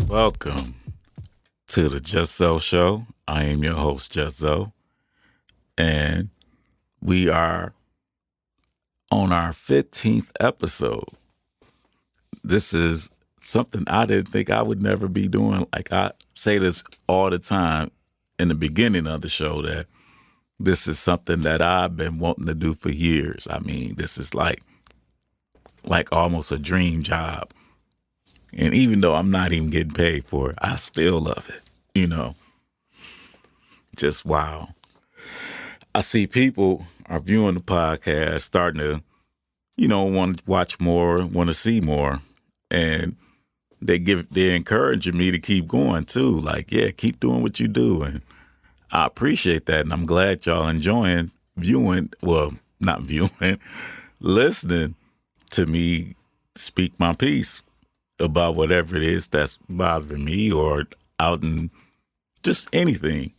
Welcome to the JustZoSho. I am your host, JustZo, and we are on our 15th episode. This is something I didn't think I would never be doing. Like, I say this all the time in the beginning of the show, that this is something that I've been wanting to do for years. I mean, this is like almost a dream job. And even though I'm not even getting paid for it, I still love it. You know, just wow. I see people are viewing the podcast, starting to, want to watch more, want to see more. And they're encouraging me to keep going too. Like, yeah, keep doing what you do. And I appreciate that. And I'm glad y'all enjoying not viewing, listening to me speak my piece about whatever it is that's bothering me or out in just anything.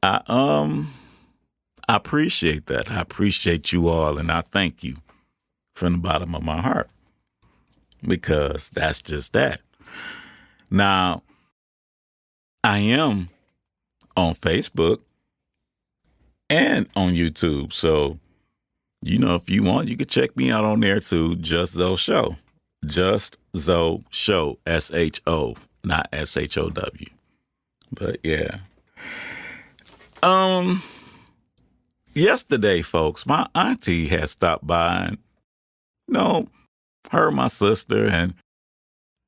I appreciate that. I appreciate you all, and I thank you from the bottom of my heart, because that's just that. Now, I am on Facebook and on YouTube, so if you want, you can check me out on there too. JustZoSho. JustZoSho, SHO, not SHOW. But yeah. Yesterday, folks, my auntie had stopped by and, her and my sister, and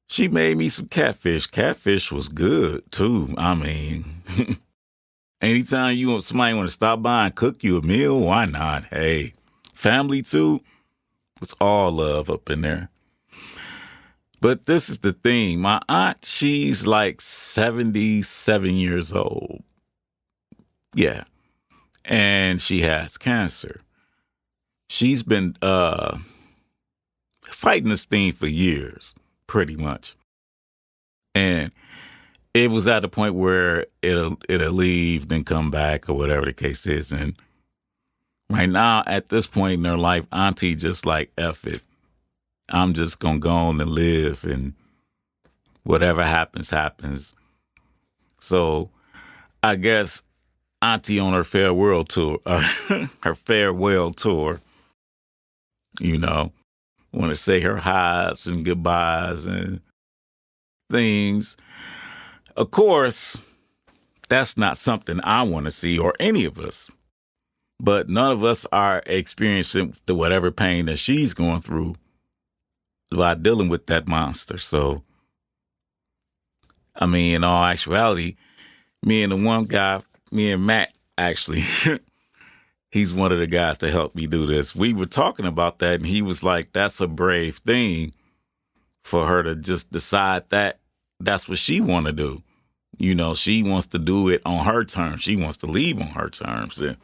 she made me some catfish. Catfish was good too. I mean, anytime somebody want to stop by and cook you a meal, why not? Hey, family too. It's all love up in there. But this is the thing. My aunt, she's like 77 years old. Yeah. And she has cancer. She's been fighting this thing for years, pretty much. And it was at a point where it'll leave, then come back, or whatever the case is. And right now, at this point in her life, auntie just like, F it. I'm just going to go on and live, and whatever happens, happens. So I guess auntie on her farewell tour, want to say her highs and goodbyes and things. Of course, that's not something I want to see, or any of us. But none of us are experiencing the whatever pain that she's going through by dealing with that monster. So, I mean, in all actuality, me and Matt, actually, he's one of the guys that helped me do this. We were talking about that, and he was like, that's a brave thing for her to just decide that that's what she want to do. She wants to do it on her terms. She wants to leave on her terms. And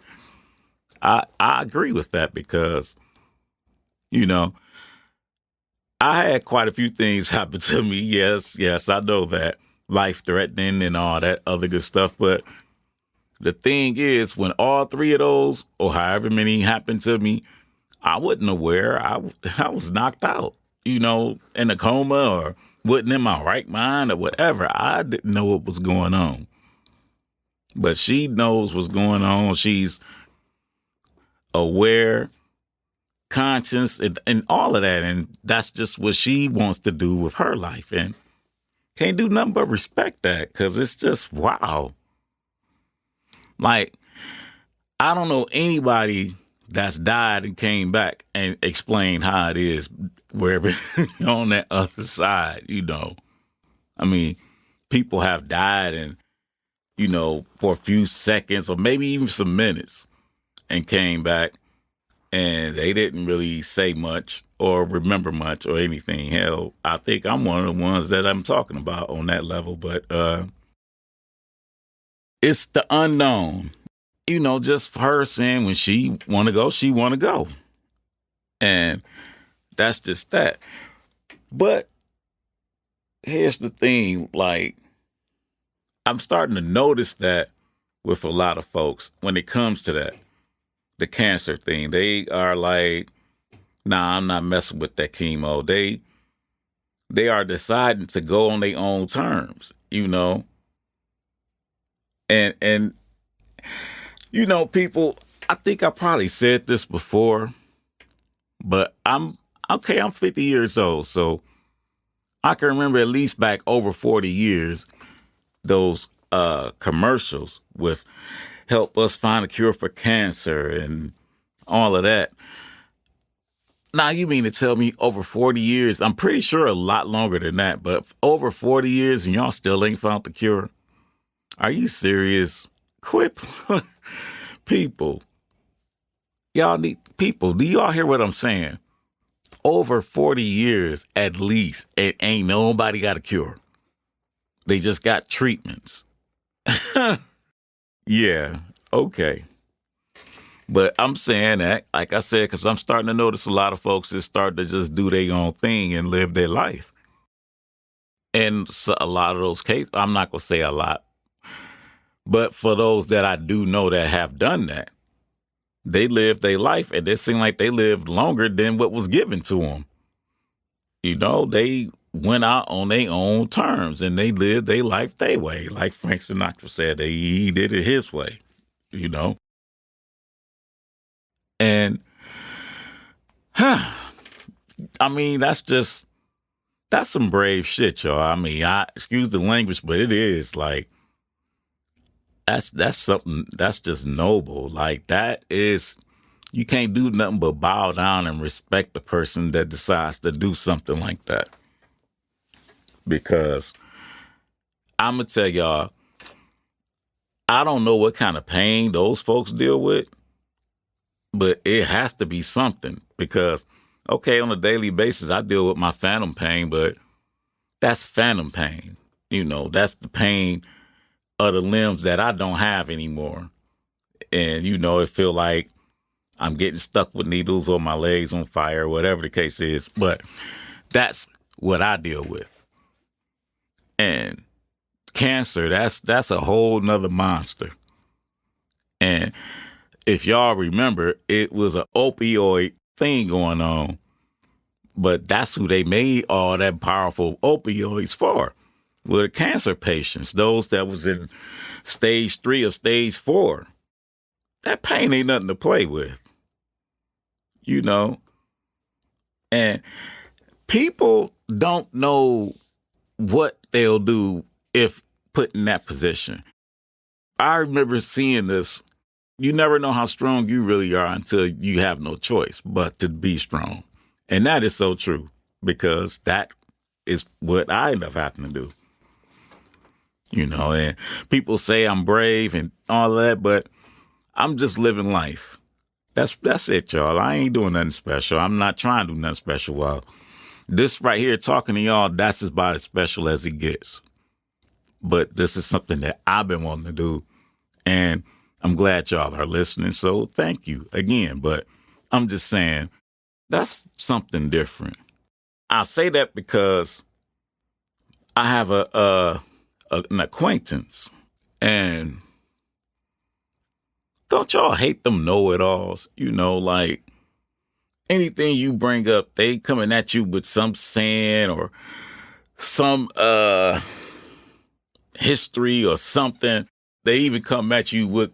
I agree with that, because, I had quite a few things happen to me. Yes, I know that. Life-threatening and all that other good stuff. But the thing is, when all three of those, or however many happened to me, I wasn't aware. I was knocked out, in a coma, or wasn't in my right mind, or whatever. I didn't know what was going on. But she knows what's going on. She's aware, conscious, and all of that. And that's just what she wants to do with her life. And can't do nothing but respect that, because it's just, wow. Like, I don't know anybody that's died and came back and explained how it is wherever on that other side, I mean, people have died and, for a few seconds or maybe even some minutes and came back, and they didn't really say much. or remember much or anything. Hell, I think I'm one of the ones that I'm talking about on that level, but it's the unknown. Just her saying when she want to go, she want to go. And that's just that. But here's the thing, like, I'm starting to notice that with a lot of folks when it comes to that, the cancer thing, they are like, nah, I'm not messing with that chemo. They are deciding to go on their own terms, And people, I think I probably said this before, but I'm 50 years old, so I can remember at least back over 40 years, those commercials with help us find a cure for cancer and all of that. Now, you mean to tell me over 40 years, I'm pretty sure a lot longer than that, but over 40 years and y'all still ain't found the cure? Are you serious? Quit. People. Y'all need people. Do y'all hear what I'm saying? Over 40 years at least, and ain't nobody got a cure. They just got treatments. Yeah, okay. But I'm saying that, like I said, because I'm starting to notice a lot of folks that start to just do their own thing and live their life. And so a lot of those cases, I'm not going to say a lot, but for those that I do know that have done that, they lived their life and it seemed like they lived longer than what was given to them. They went out on their own terms and they lived their life their way. Like Frank Sinatra said, he did it his way, And, I mean, that's some brave shit, y'all. I mean, excuse the language, but it is like, that's something that's just noble. Like you can't do nothing but bow down and respect the person that decides to do something like that. Because I'm going to tell y'all, I don't know what kind of pain those folks deal with, but it has to be something because, okay, on a daily basis, I deal with my phantom pain, but that's phantom pain. That's the pain of the limbs that I don't have anymore. And, it feel like I'm getting stuck with needles or my legs on fire, whatever the case is. But that's what I deal with. And cancer, that's a whole nother monster. And if y'all remember, it was an opioid thing going on. But that's who they made all that powerful opioids for. Were cancer patients, those that was in stage 3 or stage 4. That pain ain't nothing to play with. And people don't know what they'll do if put in that position. I remember seeing this. You never know how strong you really are until you have no choice but to be strong. And that is so true because that is what I end up having to do. And people say I'm brave and all that, but I'm just living life. That's it, y'all. I ain't doing nothing special. I'm not trying to do nothing special. Well, this right here talking to y'all, that's about as special as it gets. But this is something that I've been wanting to do. And I'm glad y'all are listening. So thank you again. But I'm just saying that's something different. I say that because I have an acquaintance, and don't y'all hate them know-it-alls? Like anything you bring up, they coming at you with some saying or some history or something. They even come at you with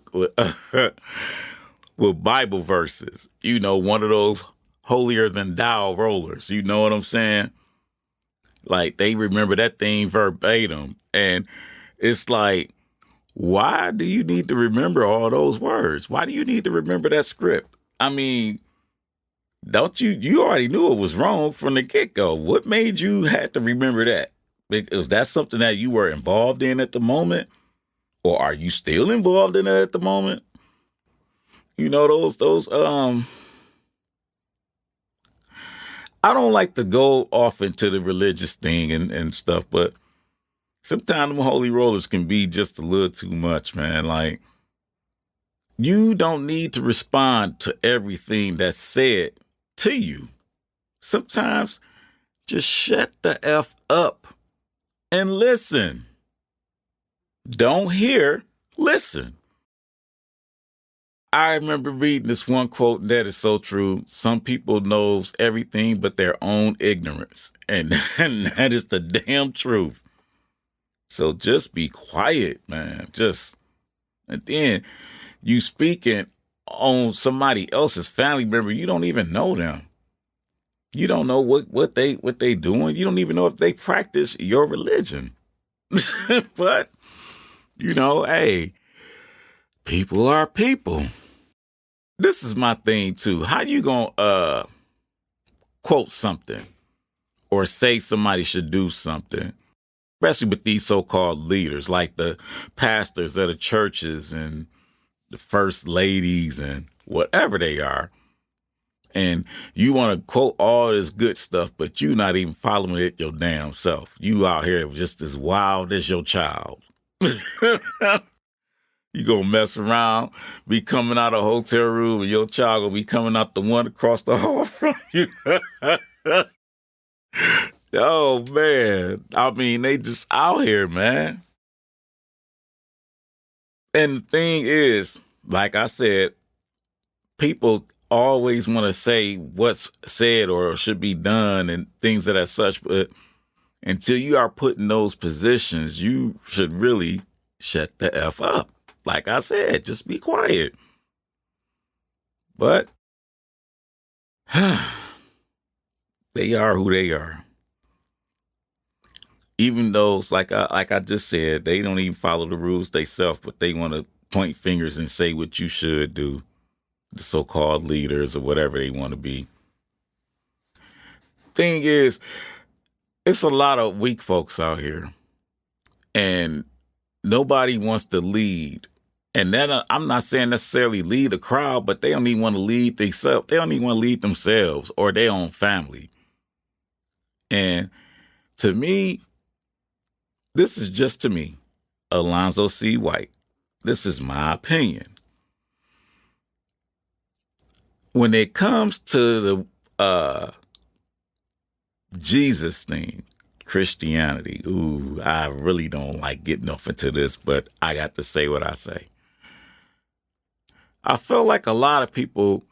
with Bible verses. One of those holier than thou rollers. You know what I'm saying? Like they remember that thing verbatim. And it's like, why do you need to remember all those words? Why do you need to remember that script? I mean, don't you already knew it was wrong from the get-go. What made you have to remember that? Was that something that you were involved in at the moment? Or are you still involved in it at the moment? I don't like to go off into the religious thing and stuff, but sometimes them holy rollers can be just a little too much, man. Like, you don't need to respond to everything that's said to you. Sometimes just shut the F up and listen. Don't hear, listen. I remember reading this one quote that is so true. Some people knows everything but their own ignorance. And that is the damn truth. So just be quiet, man. And then you speaking on somebody else's family member. You don't even know them. You don't know what they doing. You don't even know if they practice your religion. But, hey, people are people. This is my thing, too. How you gonna quote something or say somebody should do something, especially with these so-called leaders like the pastors of the churches and the first ladies and whatever they are. And you want to quote all this good stuff, but you not even following it your damn self. You out here just as wild as your child. You gonna mess around, be coming out of a hotel room, and your child gonna be coming out the one across the hall from you. Oh, man. I mean, they just out here, man. And the thing is, like I said, people always want to say what's said or should be done and things of that such, but until you are put in those positions, you should really shut the F up. Like I said, just be quiet. But they are who they are. Even though, it's like I just said, they don't even follow the rules themselves, but they want to point fingers and say what you should do. The so-called leaders or whatever they want to be. Thing is, it's a lot of weak folks out here, and nobody wants to lead. And then I'm not saying necessarily lead the crowd, but they don't even want to lead themselves. They don't even want to lead themselves or their own family. And to me, this is just to me, Alonzo C. White. This is my opinion. When it comes to the Jesus thing, Christianity, I really don't like getting off into this, but I got to say what I say. I feel like a lot of people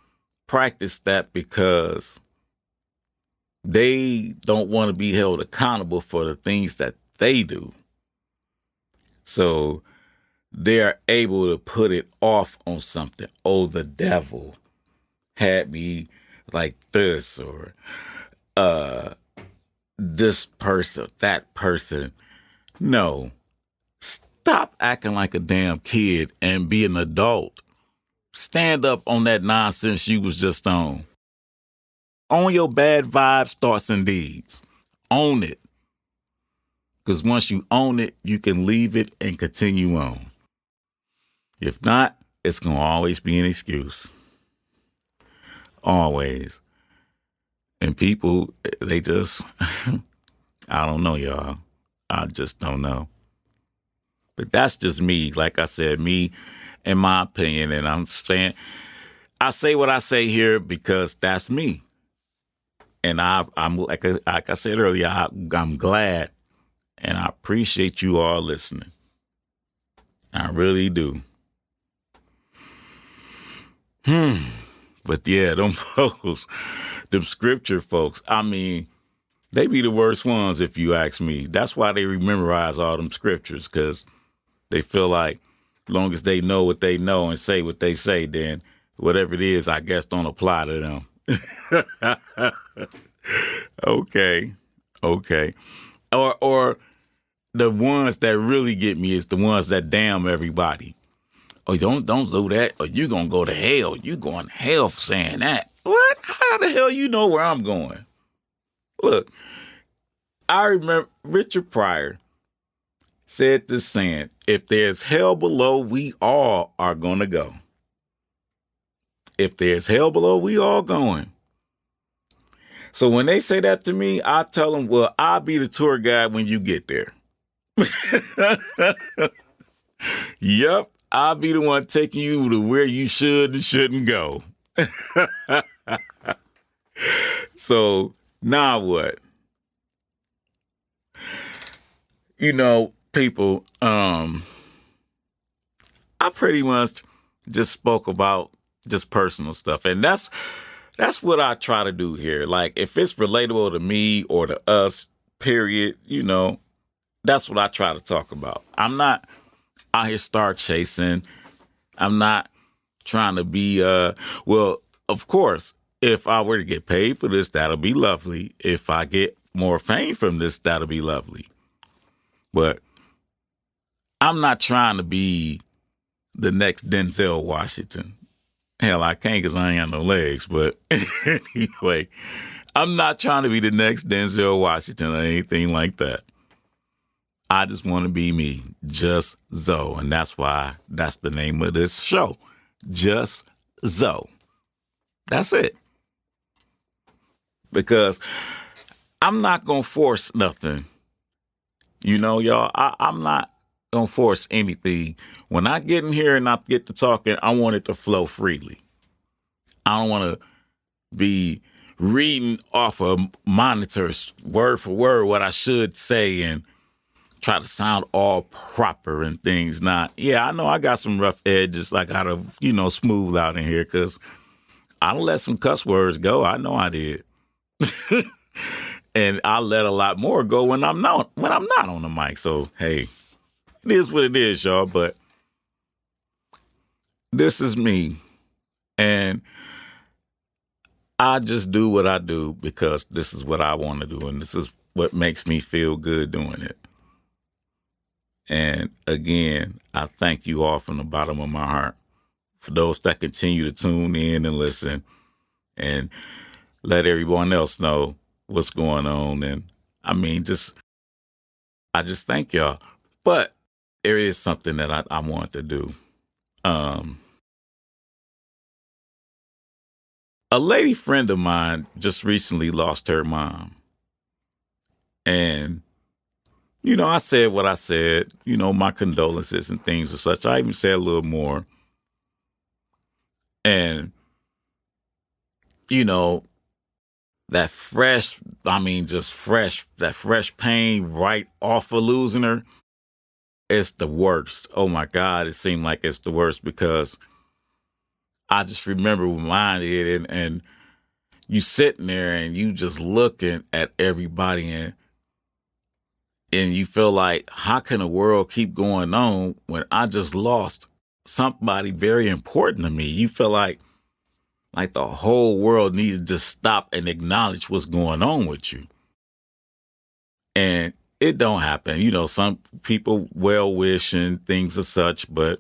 practice that because they don't want to be held accountable for the things that they do. So they're able to put it off on something. Oh, the devil had me like this, or this person, that person. No. Stop acting like a damn kid and be an adult. Stand up on that nonsense you was just on. Own your bad vibes, thoughts, and deeds. Own it. Because once you own it, you can leave it and continue on. If not, it's going to always be an excuse. Always. And people, they just, I don't know, y'all. I just don't know. But that's just me. Like I said, me and my opinion. And I'm saying, I say what I say here because that's me. And I'm like I said earlier, I'm glad and I appreciate you all listening. I really do. But yeah, them folks, them scripture folks, I mean, they be the worst ones if you ask me. That's why they memorize all them scriptures, because they feel like as long as they know what they know and say what they say, then whatever it is, I guess don't apply to them. Okay. Or the ones that really get me is the ones that damn everybody. Oh, don't do that, or you're going to go to hell. You going to hell for saying that. What? How the hell you know where I'm going? Look, I remember Richard Pryor said this saying, if there's hell below, we all are going to go. If there's hell below, we all going. So when they say that to me, I tell them, well, I'll be the tour guide when you get there. Yep, I'll be the one taking you to where you should and shouldn't go. So now what? People, I pretty much just spoke about just personal stuff. And that's what I try to do here. Like, if it's relatable to me or to us, period, that's what I try to talk about. I'm not out here star chasing. I'm not trying to be, well, of course, if I were to get paid for this, that'll be lovely. If I get more fame from this, that'll be lovely. But I'm not trying to be the next Denzel Washington. Hell, I can't because I ain't got no legs. But anyway, I'm not trying to be the next Denzel Washington or anything like that. I just want to be me, Just Zo. And that's why that's the name of this show, Just Zo. That's it. Because I'm not going to force nothing. Y'all, I'm not going to force anything. When I get in here and I get to talking, I want it to flow freely. I don't want to be reading off of monitors word for word what I should say and try to sound all proper and things. Not, yeah, I know I got some rough edges I got to, smooth out in here because I don't let some cuss words go. I know I did. And I let a lot more go when I'm not on the mic. So, hey, it is what it is, y'all. But this is me. And I just do what I do because this is what I want to do. And this is what makes me feel good doing it. And again, I thank you all from the bottom of my heart for those that continue to tune in and listen and let everyone else know what's going on. And I just thank y'all. But there is something that I want to do. A lady friend of mine just recently lost her mom. And, I said what I said, my condolences and things and such. I even said a little more. And, that fresh pain right off of losing her, it's the worst. Oh my God, it seemed like it's the worst because I just remember when mine did and you sitting there and you just looking at everybody and you feel like, how can the world keep going on when I just lost somebody very important to me? You feel like the whole world needs to just stop and acknowledge what's going on with you. And it don't happen. Some people well wish and things of such, but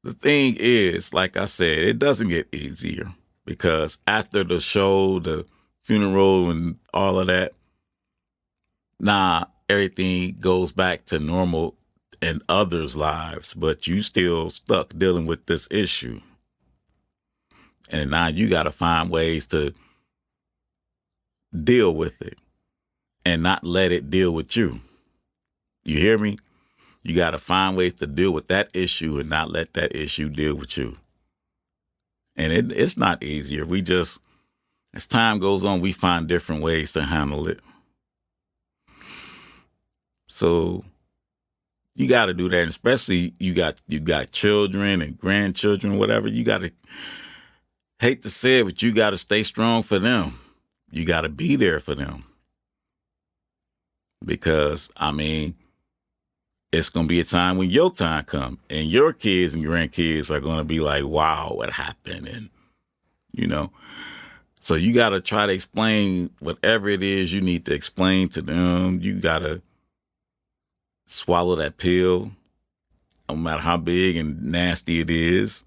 the thing is, like I said, it doesn't get easier because after the show, the funeral and all of that, everything goes back to normal in others' lives, but you still stuck dealing with this issue. And now you got to find ways to deal with it and not let it deal with you. You hear me? You got to find ways to deal with that issue and not let that issue deal with you. And it's not easier. As time goes on, we find different ways to handle it. So you got to do that. And especially you got children and grandchildren, whatever. You got to, hate to say it, but you got to stay strong for them. You got to be there for them. Because, it's going to be a time when your time comes and your kids and grandkids are going to be like, wow, what happened? And, so you got to try to explain whatever it is you need to explain to them. You got to swallow that pill, no matter how big and nasty it is.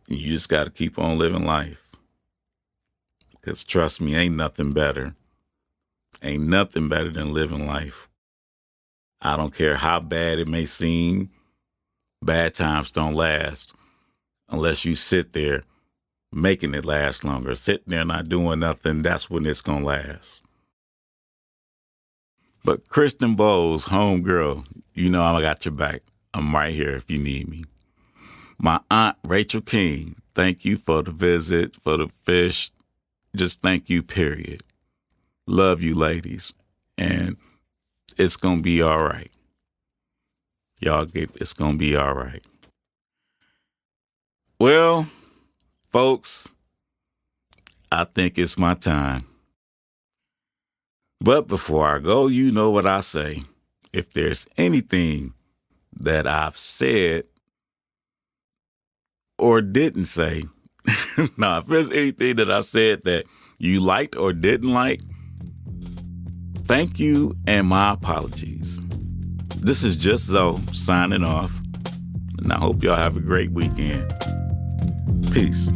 You just got to keep on living life. Because trust me, ain't nothing better. Ain't nothing better than living life. I don't care how bad it may seem. Bad times don't last unless you sit there making it last longer. Sitting there not doing nothing, that's when it's going to last. But Kristen Bowles, homegirl, you know I got your back. I'm right here if you need me. My aunt, Rachel King, thank you for the visit, for the fish. Just thank you, period. Love you, ladies. And it's going to be all right. It's going to be all right. Well, folks, I think it's my time. But before I go, you know what I say. If there's anything that I've said or didn't say, now, if there's anything that I said that you liked or didn't like, thank you and my apologies. This is Just Zo signing off, and I hope y'all have a great weekend. Peace.